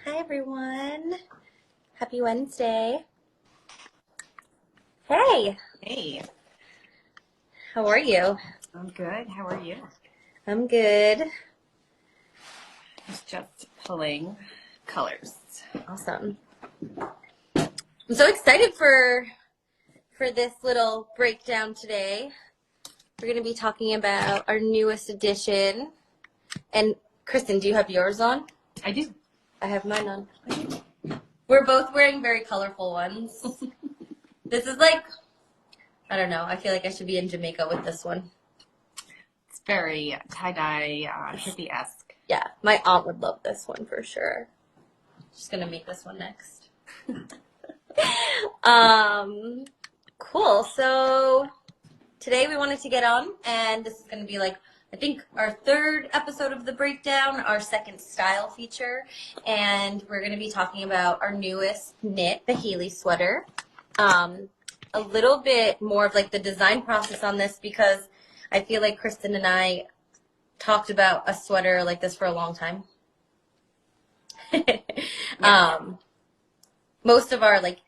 Hi everyone. Happy Wednesday. Hey, Hey, how are you? I'm good. How are you? I'm good. I was just pulling colors. Awesome. I'm so excited for this little breakdown today. We're going to be talking about our newest edition. And Kristen, do you have yours on? I do. I have mine on. We're both wearing very colorful ones. This is like, I don't know, I feel like I should be in Jamaica with this one. It's very tie-dye, hippie-esque. Yeah, my aunt would love this one for sure. Just gonna make this one next. Cool. So today we wanted to get on, and this is gonna be like, I think our third episode of the breakdown, our second style feature, and we're gonna be talking about our newest knit, the Hayley sweater. A little bit more of like the design process on this because I feel like Kristen and I talked about a sweater like this for a long time. Most of our like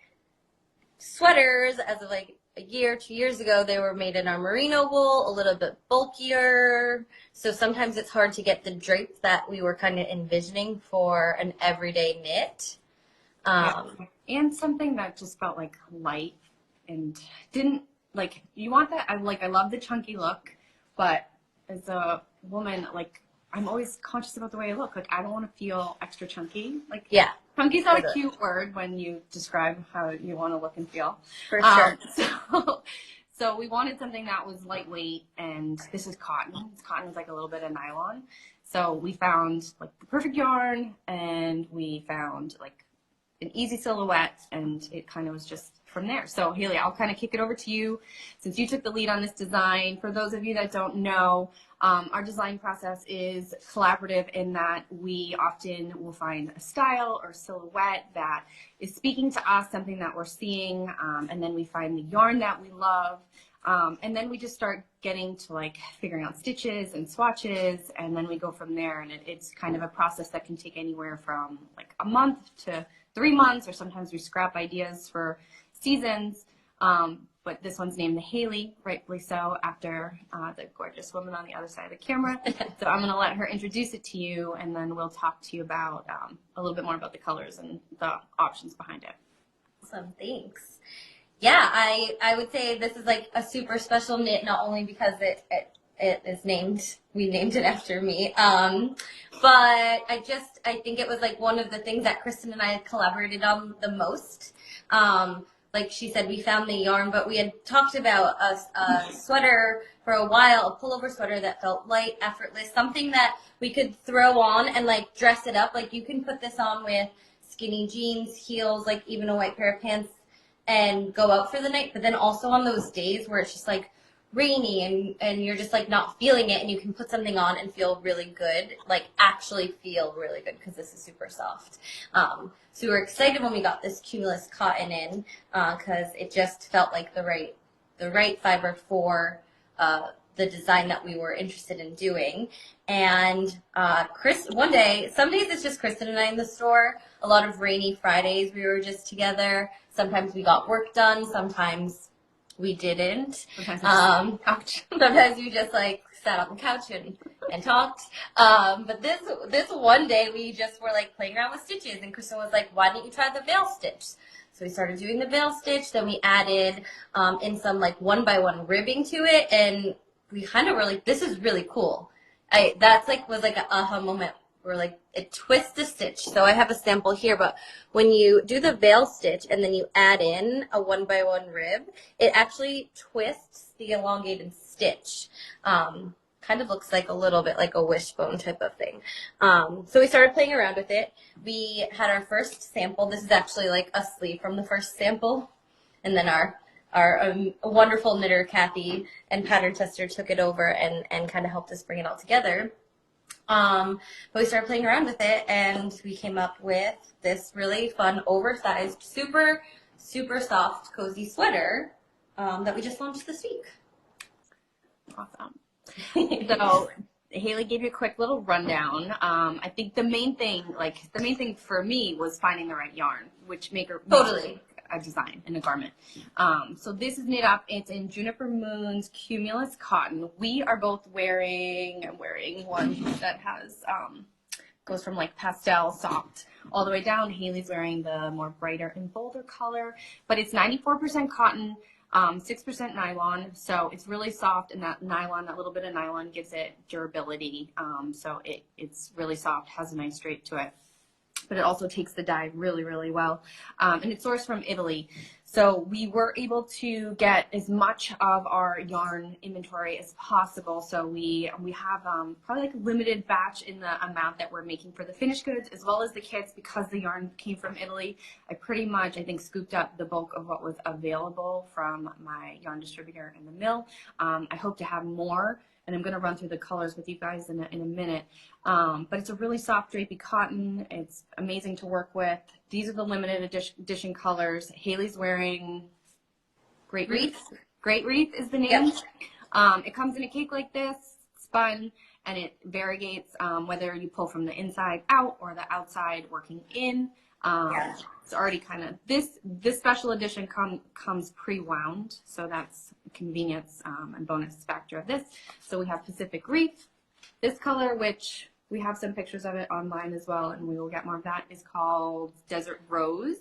sweaters as of like a year, 2 years ago, they were made in our merino wool, a little bit bulkier. So sometimes it's hard to get the drape that we were kind of envisioning for an everyday knit. And something that just felt like light and didn't like, you want that. I love the chunky look, but as a woman, like, I'm always conscious about the way I look. Like, I don't want to feel extra chunky. Like, Yeah. Chunky's not a cute word when you describe how you want to look and feel. For sure. So we wanted something that was lightweight, and this is cotton. Cotton is like a little bit of nylon. So we found like the perfect yarn, and we found like an easy silhouette, and it kind of was just from there. So Hayley, I'll kind of kick it over to you since you took the lead on this design. For those of you that don't know, our design process is collaborative in that we often will find a style or silhouette that is speaking to us, something that we're seeing, and then we find the yarn that we love. And then we just start getting to like figuring out stitches and swatches, and then we go from there. And it's kind of a process that can take anywhere from like a month to 3 months, or sometimes we scrap ideas for seasons. But this one's named the Hayley, rightfully so, after the gorgeous woman on the other side of the camera. So I'm going to let her introduce it to you, and then we'll talk to you about a little bit more about the colors and the options behind it. Awesome, thanks. Yeah, I would say this is like a super special knit, not only because it is named, we named it after me, but I think it was like one of the things that Kristen and I had collaborated on the most. Like she said, we found the yarn, but we had talked about a sweater for a while, a pullover sweater that felt light, effortless, something that we could throw on and like dress it up. Like you can put this on with skinny jeans, heels, like even a white pair of pants, and go out for the night. But then also on those days where it's just like rainy and you're just like not feeling it, and you can put something on and feel really good, like actually feel really good, because this is super soft. So we were excited when we got this Cumulus cotton in, because it just felt like the right fiber for the design that we were interested in doing. And some days it's just Kristen and I in the store. A lot of rainy Fridays we were just together. Sometimes we got work done. Sometimes we didn't. Sometimes we just like sat on the couch and talked. But this one day we just were like playing around with stitches, and Kristen was like, "Why don't you try the veil stitch?" So we started doing the veil stitch. Then we added in some like 1x1 ribbing to it, and we kind of were like, "This is really cool." Was like an aha moment. We're like, it twists a stitch. So I have a sample here, but when you do the veil stitch and then you add in a 1x1 rib, it actually twists the elongated stitch. Kind of looks like a little bit like a wishbone type of thing. So we started playing around with it. We had our first sample. This is actually like a sleeve from the first sample. And then our wonderful knitter, Kathy, and pattern tester took it over and kind of helped us bring it all together. But we started playing around with it, and we came up with this really fun, oversized, super, super soft, cozy sweater that we just launched this week. Awesome. So Haley gave you a quick little rundown. I think the main thing for me was finding the right yarn, which makes Totally. a design in a garment. So this is knit up. It's in Juniper Moon's Cumulus Cotton. We are both I'm wearing one that has, goes from like pastel soft all the way down. Haley's wearing the more brighter and bolder color, but it's 94% cotton, 6% nylon, so it's really soft, and that little bit of nylon gives it durability. So it's really soft, has a nice drape to it, but it also takes the dye really, really well. And it's sourced from Italy. So we were able to get as much of our yarn inventory as possible. So we have probably like a limited batch in the amount that we're making for the finished goods, as well as the kits, because the yarn came from Italy. I think scooped up the bulk of what was available from my yarn distributor in the mill. I hope to have more, and I'm going to run through the colors with you guys in a minute. But it's a really soft drapey cotton. It's amazing to work with. These are the limited edition colors. Haley's wearing Great Wreath. Great Wreath is the name. Yep. It comes in a cake like this, spun, and it variegates whether you pull from the inside out or the outside working in. It's already kind of, this special edition comes pre-wound, so that's a convenience and bonus factor of this. So we have Pacific Wreath. This color, which we have some pictures of it online as well, and we will get more of that, is called Desert Rose.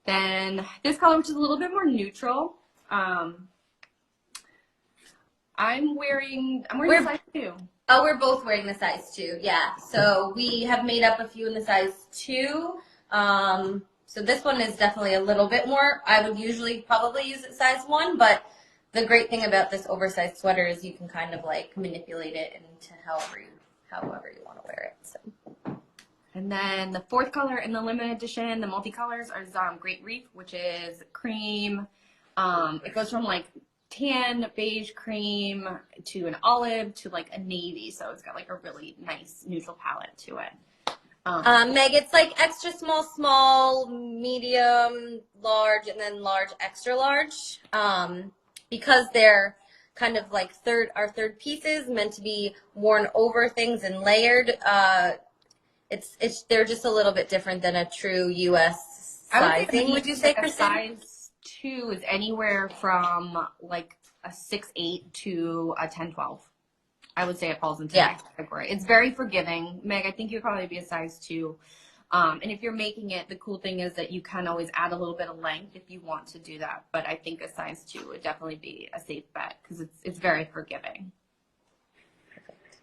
Then this color, which is a little bit more neutral. I'm wearing the size 2. Oh, we're both wearing the size 2, yeah. So we have made up a few in the size 2. So this one is definitely a little bit more. I would usually probably use it size 1, but the great thing about this oversized sweater is you can kind of like manipulate it into however you want to wear it. So. And then the fourth color in the limited edition, the multicolors, is Great Wreath, which is cream. It goes from like tan, beige, cream to an olive to like a navy. So it's got like a really nice neutral palette to it. Meg, it's like extra small, medium, large, and then large, extra large. Because they're kind of like our third pieces meant to be worn over things and layered. They're just a little bit different than a true U.S. sizing. Would you say, Kristen? Size 2 is anywhere from like a 6'8" to a 10'12". I would say it falls into that category. It's very forgiving. Meg, I think you'd probably be a size 2. And if you're making it, the cool thing is that you can always add a little bit of length if you want to do that. But I think a size 2 would definitely be a safe bet because it's very forgiving. Perfect.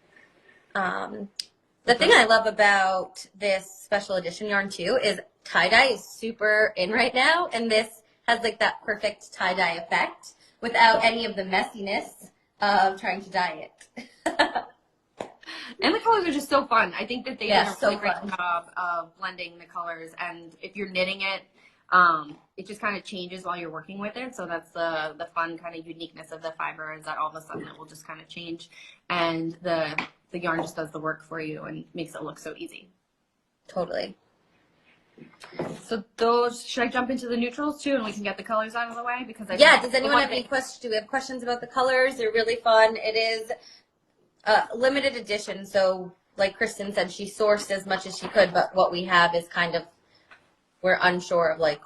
The thing I love about this special edition yarn too is tie-dye is super in right now, and this has like that perfect tie-dye effect without any of the messiness of trying to dye it. And the colors are just so fun. I think that they did a really great job of blending the colors. And if you're knitting it, it just kind of changes while you're working with it. So that's the fun kind of uniqueness of the fiber, is that all of a sudden it will just kind of change. And the yarn just does the work for you and makes it look so easy. Totally. So should I jump into the neutrals too, and we can get the colors out of the way? Because does anyone have any questions? Do we have questions about the colors? They're really fun. It is limited edition, so like Kristen said, she sourced as much as she could, but what we have is kind of, we're unsure of like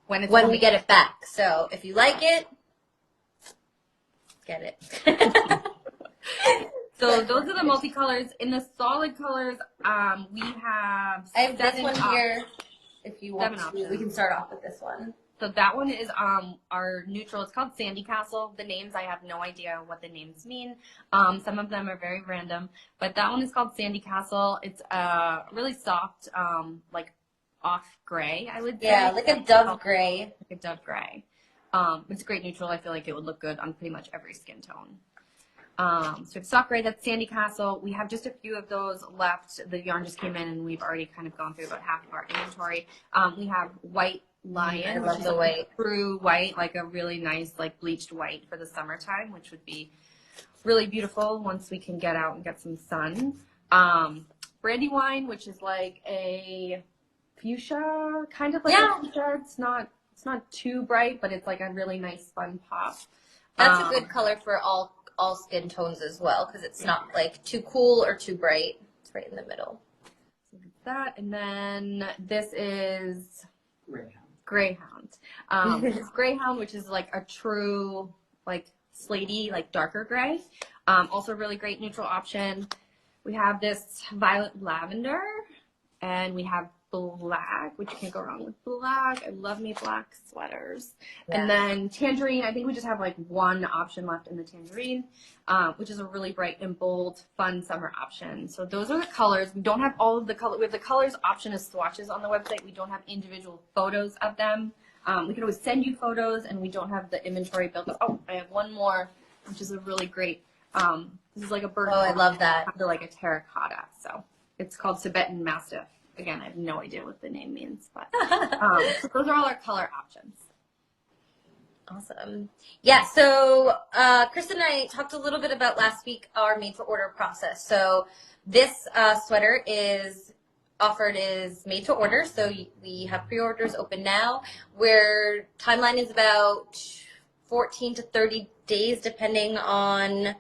when we get it back. So if you like it, get it. So those are the multicolors. In the solid colors, we have I have this one here. If you want to, options. We can start off with this one. So that one is our neutral. It's called Sandy Castle. The names, I have no idea what the names mean. Some of them are very random. But that one is called Sandy Castle. It's really soft, like off gray, I would say. Yeah, like a dove gray. Like a dove gray. It's a great neutral. I feel like it would look good on pretty much every skin tone. So it's soft gray, that's Sandy Castle. We have just a few of those left. The yarn just came in and we've already kind of gone through about half of our inventory. We have White Lion, I love the white. True white, like a really nice like bleached white for the summertime, which would be really beautiful once we can get out and get some sun. Brandywine, which is like a fuchsia, kind of like a fuchsia. It's not too bright, but it's like a really nice fun pop. That's a good color for all all skin tones as well, because it's not like too cool or too bright. It's right in the middle. So that, and then this is Greyhound. This is Greyhound, which is like a true like slatey, like darker gray. Also really great neutral option. We have this violet lavender, and we have black, which you can't go wrong with black. I love me black sweaters. Yeah. And then tangerine, I think we just have like one option left in the tangerine, which is a really bright and bold, fun summer option. So those are the colors. We don't have all of the color. We have the colors option as swatches on the website. We don't have individual photos of them. We can always send you photos, and we don't have the inventory built up. Oh, I have one more, which is a really great, this is like a bird. Oh, I love that. They're like a terracotta. So it's called Tibetan Mastiff. Again, I have no idea what the name means, but so those are all our color options. Awesome. Yeah, so Kristen and I talked a little bit about last week our made-to-order process. So this sweater is offered as made-to-order, so we have pre-orders open now, where timeline is about 14 to 30 days, depending on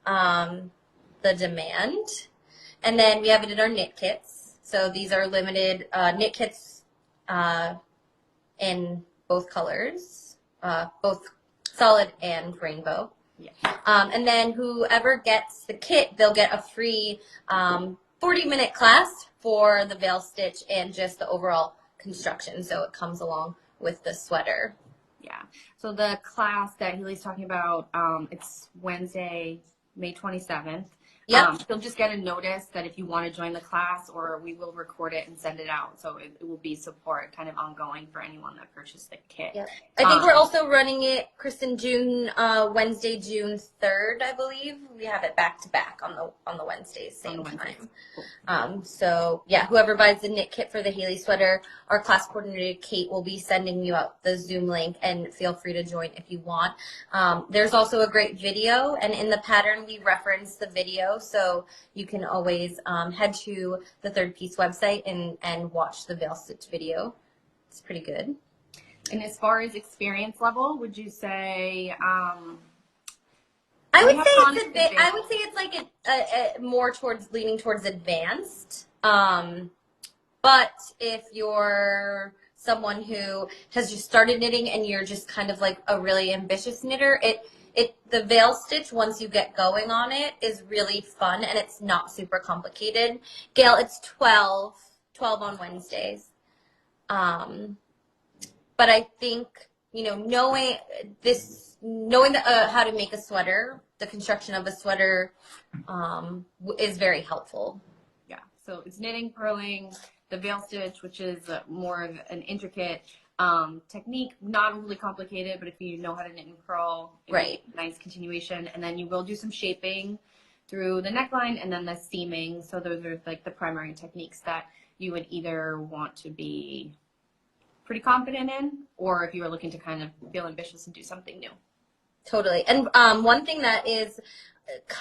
the demand. And then we have it in our knit kits. So these are limited knit kits in both colors, both solid and rainbow. Yeah. And then whoever gets the kit, they'll get a free 40-minute class for the veil stitch and just the overall construction. So it comes along with the sweater. Yeah. So the class that Hayley's talking about, it's Wednesday, May 27th. Yep. You'll just get a notice that if you want to join the class, or we will record it and send it out. So it will be support kind of ongoing for anyone that purchased the kit. Yep. I think we're also running it, Kristen, Wednesday, June 3rd, I believe. We have it back to back on the Wednesdays, same time. Cool. So yeah, whoever buys the knit kit for the Hayley sweater, our class coordinator, Kate, will be sending you out the Zoom link, and feel free to join if you want. There's also a great video, and in the pattern we reference the video. So you can always head to the Third Piece website and watch the veil stitch video. It's pretty good. And as far as experience level, would you say? I would say it's like a more leaning towards advanced. But if you're someone who has just started knitting and you're just kind of like a really ambitious knitter, the veil stitch, once you get going on it, is really fun, and it's not super complicated. Gail, it's 12 on Wednesdays. But I think, knowing how to make a sweater, the construction of a sweater, is very helpful. Yeah, so it's knitting, purling, the veil stitch, which is more of an intricate technique, not really complicated, but if you know how to knit and purl, right, nice continuation. And then you will do some shaping through the neckline and then the seaming. So those are like the primary techniques that you would either want to be pretty confident in, or if you are looking to kind of feel ambitious and do something new. Totally. And one thing that is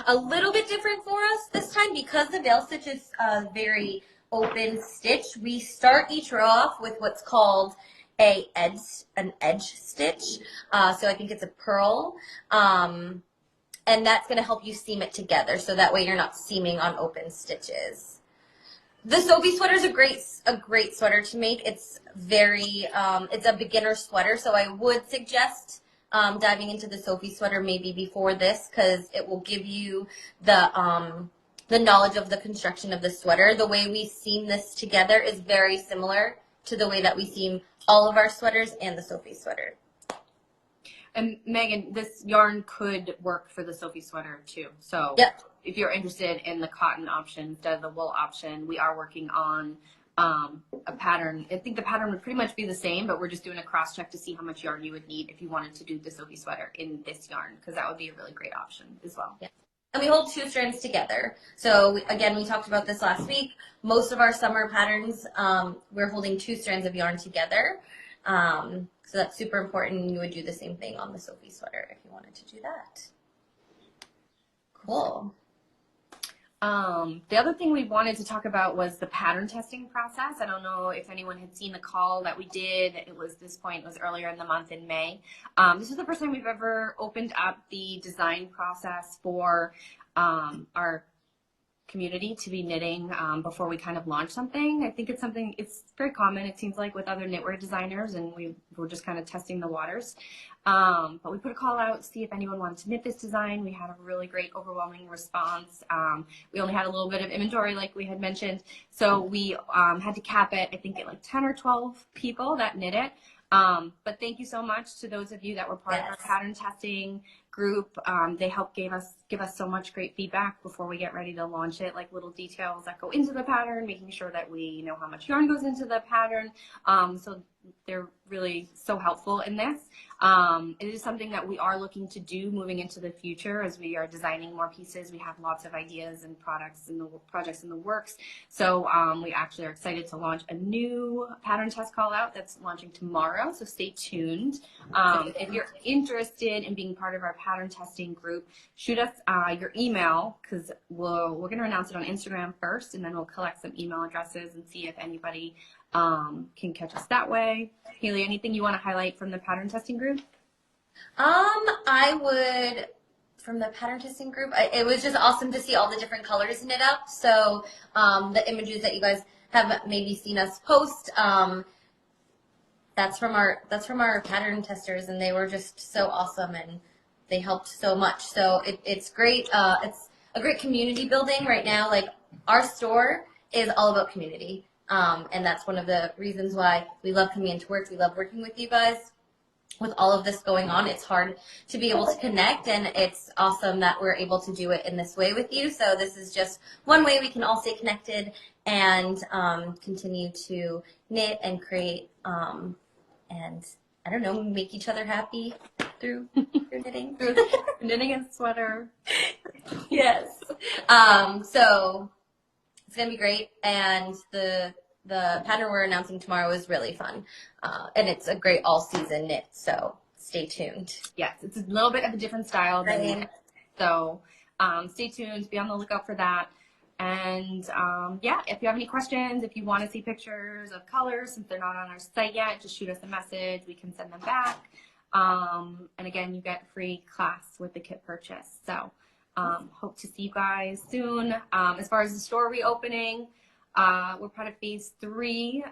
a little bit different for us this time, because the veil stitch is a very open stitch, we start each row off with what's called an edge stitch. So I think it's a purl. And that's going to help you seam it together, so that way you're not seaming on open stitches. The Sophie sweater is a great sweater to make. It's it's a beginner sweater, so I would suggest diving into the Sophie sweater maybe before this, because it will give you the knowledge of the construction of the sweater. The way we seam this together is very similar to the way that we seam all of our sweaters and the Sophie sweater. And Megan, this yarn could work for the Sophie sweater too. So yep, if you're interested in the cotton option instead of the wool option, we are working on a pattern. I think the pattern would pretty much be the same, but we're just doing a cross check to see how much yarn you would need if you wanted to do the Sophie sweater in this yarn, because that would be a really great option as well. Yeah. And we hold 2 strands together. So again, we talked about this last week. Most of our summer patterns, we're holding 2 strands of yarn together. So that's super important. You would do the same thing on the Sophie sweater if you wanted to do that. Cool. The other thing we wanted to talk about was the pattern testing process. I don't know if anyone had seen the call that we did. It was earlier in the month in May. This is the first time we've ever opened up the design process for our community to be knitting before we kind of launch something. I think it's very common, it seems like, with other knitwear designers, and we're just kind of testing the waters. But we put a call out to see if anyone wanted to knit this design. We had a really great, overwhelming response. We only had a little bit of inventory, like we had mentioned, so we had to cap it, I think, at like 10 or 12 people that knit it. But thank you so much to those of you that were part of our pattern testing group. They helped give us so much great feedback before we get ready to launch it, like little details that go into the pattern, making sure that we know how much yarn goes into the pattern. So they're really so helpful in this. It is something that we are looking to do moving into the future as we are designing more pieces. We have lots of ideas and projects in the works. So we actually are excited to launch a new pattern test call out that's launching tomorrow. So stay tuned. If you're interested in being part of our pattern testing group, shoot us your email, because we're going to announce it on Instagram first, and then we'll collect some email addresses and see if anybody can catch us that way. Hayley, anything you want to highlight from the pattern testing group? I would, from the pattern testing group, it was just awesome to see all the different colors knit up. So the images that you guys have maybe seen us post, that's from our pattern testers, and they were just so awesome, and they helped so much. So it's great. It's a great community building right now. Like, our store is all about community. And that's one of the reasons why we love coming into work. We love working with you guys. With all of this going on, it's hard to be able to connect, and it's awesome that we're able to do it in this way with you. So this is just one way we can all stay connected and continue to knit and create and, I don't know, make each other happy through knitting. Through knitting and sweater. Yes. So it's going to be great, and the pattern we're announcing tomorrow is really fun, and it's a great all-season knit, so stay tuned. Yes, it's a little bit of a different style than knit, so stay tuned, be on the lookout for that. And yeah, if you have any questions, if you want to see pictures of colors, since they're not on our site yet, just shoot us a message. We can send them back. And again, you get free class with the kit purchase. So hope to see you guys soon. As far as the store reopening, we're part of phase 3,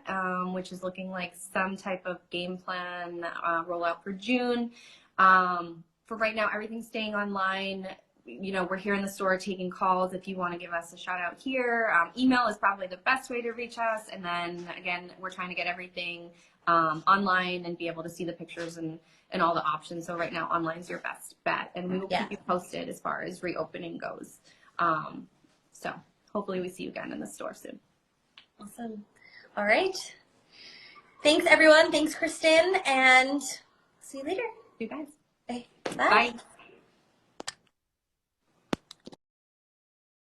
which is looking like some type of game plan rollout for June. For right now, everything's staying online. You know, we're here in the store taking calls. If you want to give us a shout out here, email is probably the best way to reach us. And then again, we're trying to get everything online and be able to see the pictures and all the options. So right now, online is your best bet, and we will keep you posted as far as reopening goes. So hopefully we see you again in the store soon. Awesome. All right. Thanks, everyone. Thanks, Kristen, and see you later. See you guys. Bye. Bye.